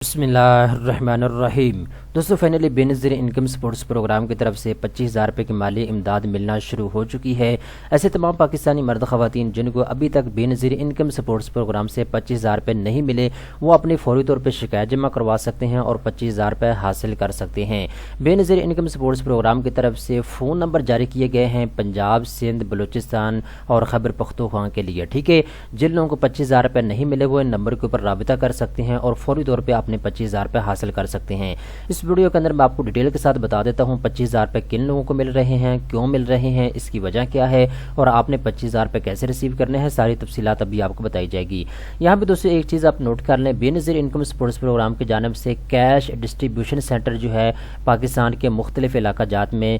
بسم اللہ الرحمن الرحیم۔ دوستو فائنلی بے نظیر انکم سپورٹس پروگرام کی طرف سے 25,000 روپے کی مالی امداد ملنا شروع ہو چکی ہے۔ ایسے تمام پاکستانی مرد خواتین جن کو ابھی تک بے نظیر انکم سپورٹس پروگرام سے 25,000 روپے نہیں ملے، وہ اپنی فوری طور پہ شکایت جمع کروا سکتے ہیں اور 25,000 روپے حاصل کر سکتے ہیں۔ بے نظیر انکم سپورٹس پروگرام کی طرف سے فون نمبر جاری کیے گئے ہیں پنجاب، سندھ، بلوچستان اور خیبر پختونخوا کے لیے، ٹھیک ہے۔ جن لوگوں کو 25,000 روپے نہیں ملے وہ ان نمبر کے اوپر رابطہ کر سکتے ہیں اور فوری طور پہ اپنے 25,000 روپے حاصل کر سکتے ہیں۔ اس ویڈیو کے اندر میں آپ کو ڈیٹیل کے ساتھ بتا دیتا ہوں 25,000 روپے کن لوگوں کو مل رہے ہیں، کیوں مل رہے ہیں، اس کی وجہ کیا ہے اور آپ نے 25,000 روپے کیسے ریسیو کرنے ہیں، ساری تفصیلات ابھی آپ کو بتائی جائے گی۔ یہاں پہ دوستو ایک چیز آپ نوٹ کر لیں، بے نظیر انکم سپورٹس پروگرام کی جانب سے کیش ڈسٹریبیوشن سینٹر جو ہے پاکستان کے مختلف علاقہ جات میں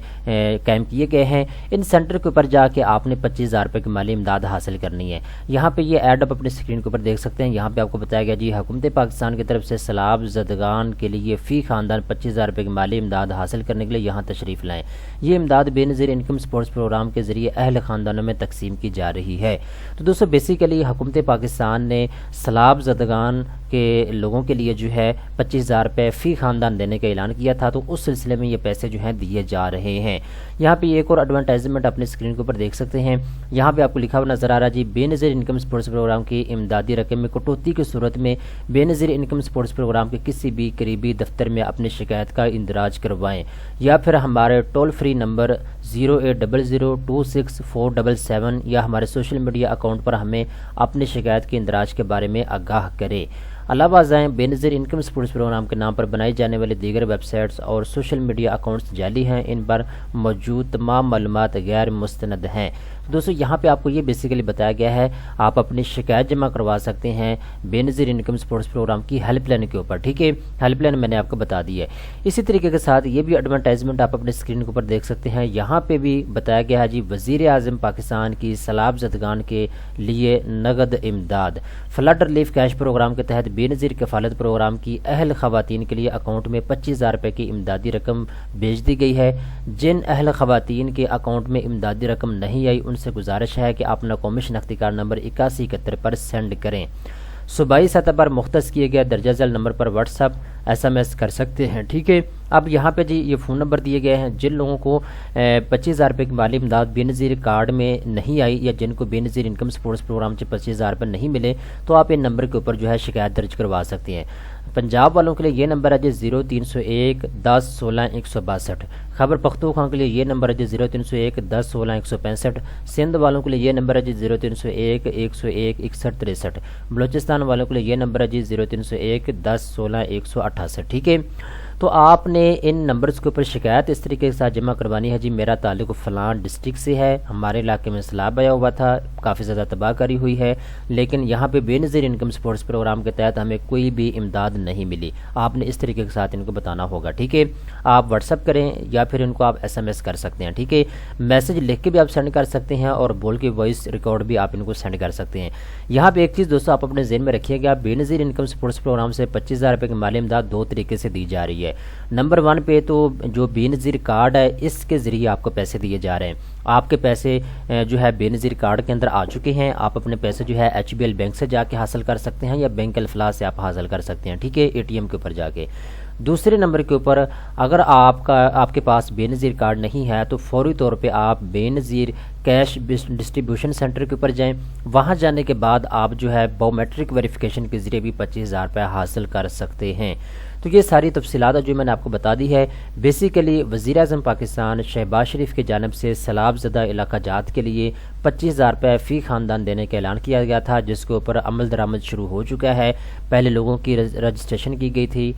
قائم کیے گئے ہیں۔ ان سینٹر کے اوپر جا کے آپ نے 25,000 روپے کی مالی امداد حاصل کرنی ہے۔ یہاں پہ یہ ایڈ اپ اپنے اسکرین کے اوپر دیکھ سکتے ہیں۔ یہاں پہ آپ کو بتایا گیا جی حکومت پاکستان کی طرف سے سیلاب زدگان کے لیے فی خاندان 25,000 روپے کی مالی امداد حاصل کرنے کے لیے یہاں تشریف لائیں۔ یہ امداد بے نظیر انکم سپورٹس پروگرام کے ذریعے اہل خاندانوں میں تقسیم کی جا رہی ہے۔ تو دوستو بیسیکلی حکومت پاکستان نے سیلاب زدگان کے لوگوں کے لیے جو ہے 25,000 روپے فی خاندان دینے کا اعلان کیا تھا، تو اس سلسلے میں یہ پیسے جو ہیں دیے جا رہے ہیں۔ یہاں پہ ایک اور ایڈورٹائزمنٹ اپنے اسکرین کے اوپر دیکھ سکتے ہیں۔ یہاں پہ آپ کو لکھا ہوا نظر آ رہا ہے جی بے نظیر انکم سپورٹس پروگرام کی امدادی رقم میں کٹوتی کی صورت میں بے نظیر انکم سپورٹس پروگرام کے کسی بھی قریبی دفتر میں اپنی شکایت کا اندراج کروائیں یا پھر ہمارے ٹول فری نمبر 080026477 یا ہمارے سوشل میڈیا اکاؤنٹ پر ہمیں اپنی شکایت کے اندراج کے بارے میں آگاہ کریں۔ علاوہ ازیں بے نظیر انکم سپورٹس پروگرام کے نام پر بنائی جانے والے دیگر ویب سائٹس اور سوشل میڈیا اکاؤنٹس جعلی ہیں، ان پر موجود تمام معلومات غیر مستند ہیں۔ دوستو یہاں پہ آپ کو یہ بیسیکلی بتایا گیا ہے، آپ اپنی شکایت جمع کروا سکتے ہیں بے نظیر انکم سپورٹس پروگرام کی ہیلپ لائن کے اوپر، ٹھیک ہے۔ ہیلپ لائن میں نے آپ کو بتا دی ہے۔ اسی طریقے کے ساتھ یہ بھی ایڈورٹائزمنٹ آپ اپنے اسکرین کے اوپر دیکھ سکتے ہیں۔ یہاں پہ بھی بتایا گیا ہے جی وزیر اعظم پاکستان کی سیلاب زدگان کے لیے نقد امداد فلڈ ریلیف کیش پروگرام کے تحت بے نظیر کفالت پروگرام کی اہل خواتین کے لیے اکاؤنٹ میں 25,000 روپے کی امدادی رقم بھیج دی گئی ہے۔ جن اہل خواتین کے اکاؤنٹ میں امدادی رقم نہیں آئی ان سے گزارش ہے کہ اپنا قومی شناختی کارڈ نمبر 8171 پر سینڈ کریں۔ صوبائی سطح پر مختص کیے گئے درجہ ذیل نمبر پر واٹس ایپ SMS کر سکتے ہیں، ٹھیک ہے۔ اب یہاں پہ جی یہ فون نمبر دیے گئے ہیں جن لوگوں کو 25,000 روپے کی مالی امداد بے نظیر کارڈ میں نہیں آئی یا جن کو بے نظیر انکم سپورٹس پروگرام سے 25,000 روپے نہیں ملے، تو آپ ان نمبر کے اوپر جو ہے شکایت درج کروا سکتے ہیں۔ پنجاب والوں کے لیے یہ نمبر ہے جی 0301 10 16 162۔ خیبر پختونخوا کے لیے یہ نمبر ہے جی 0301 10 16 165۔ سندھ والوں کے لیے یہ نمبر ہے جی 0301 101 61 63۔ بلوچستان والوں کے لیے یہ نمبر ہے جی 0301 10 16 188، ٹھیک ہے۔ تو آپ نے ان نمبرز کے اوپر شکایت اس طریقے کے ساتھ جمع کروانی ہے جی میرا تعلق فلاں ڈسٹرکٹ سے ہے، ہمارے علاقے میں سیلاب آیا ہوا تھا، کافی زیادہ تباہ کاری ہوئی ہے، لیکن یہاں پہ بے نظیر انکم سپورٹس پروگرام کے تحت ہمیں کوئی بھی امداد نہیں ملی۔ آپ نے اس طریقے کے ساتھ ان کو بتانا ہوگا، ٹھیک ہے۔ آپ واٹس ایپ کریں یا پھر ان کو آپ SMS کر سکتے ہیں، ٹھیک ہے۔ میسج لکھ کے بھی آپ سینڈ کر سکتے ہیں اور بول کے وائس ریکارڈ بھی آپ ان کو سینڈ کر سکتے ہیں۔ یہاں پہ ایک چیز دوستو آپ اپنے ذہن میں رکھیے گا، بے نظیر انکم سپورٹس پروگرام سے 25,000 روپے کی مالی امداد دو طریقے سے دی جا رہی ہے۔ نمبر 1 پہ تو جو بے نظیر کارڈ ہے اس کے ذریعے آپ کو پیسے دیے جا رہے ہیں۔ آپ کے پیسے جو ہے بے نظیر کارڈ کے اندر آ چکے ہیں، آپ اپنے پیسے جو ہے HBL بینک سے جا کے حاصل کر سکتے ہیں یا بینک الفلاح سے آپ حاصل کر سکتے ہیں، ٹھیک ہے، ATM کے اوپر جا کے۔ دوسرے نمبر کے اوپر اگر آپ کے پاس بے نظیر کارڈ نہیں ہے تو فوری طور پہ آپ بے نظیر کیش ڈسٹریبیوشن سینٹر کے اوپر جائیں۔ وہاں جانے کے بعد آپ جو ہے بایومیٹرک ویریفیکیشن کے ذریعے بھی 25,000 روپے حاصل کر سکتے ہیں۔ تو یہ ساری تفصیلات جو میں نے آپ کو بتا دی ہے۔ بیسیکلی وزیر اعظم پاکستان شہباز شریف کی جانب سے سیلاب زدہ علاقہ جات کے لیے 25,000 روپے فی خاندان دینے کا اعلان کیا گیا تھا، جس کے اوپر عمل درآمد شروع ہو چکا ہے۔ پہلے لوگوں کی رجسٹریشن کی گئی تھی،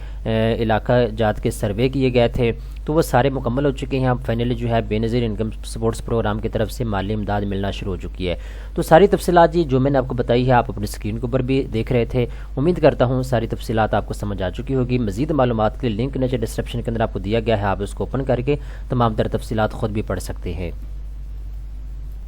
علاقہ جات کے سروے کیے گئے تھے، تو وہ سارے مکمل ہو چکے ہیں۔ اب فائنلی جو ہے بے نظیر انکم سپورٹس پروگرام کی طرف سے مالی امداد ملنا شروع ہو چکی ہے۔ تو ساری تفصیلات جی جو میں نے آپ کو بتائی ہے آپ اپنی اسکرین کے اوپر بھی دیکھ رہے تھے، امید کرتا ہوں ساری تفصیلات آپ کو سمجھ آ چکی ہوگی۔ مزید معلومات کے لیے لنک نیچے ڈسکرپشن کے اندر آپ کو دیا گیا ہے، آپ اس کو اوپن کر کے تمام تر تفصیلات خود بھی پڑھ سکتے ہیں۔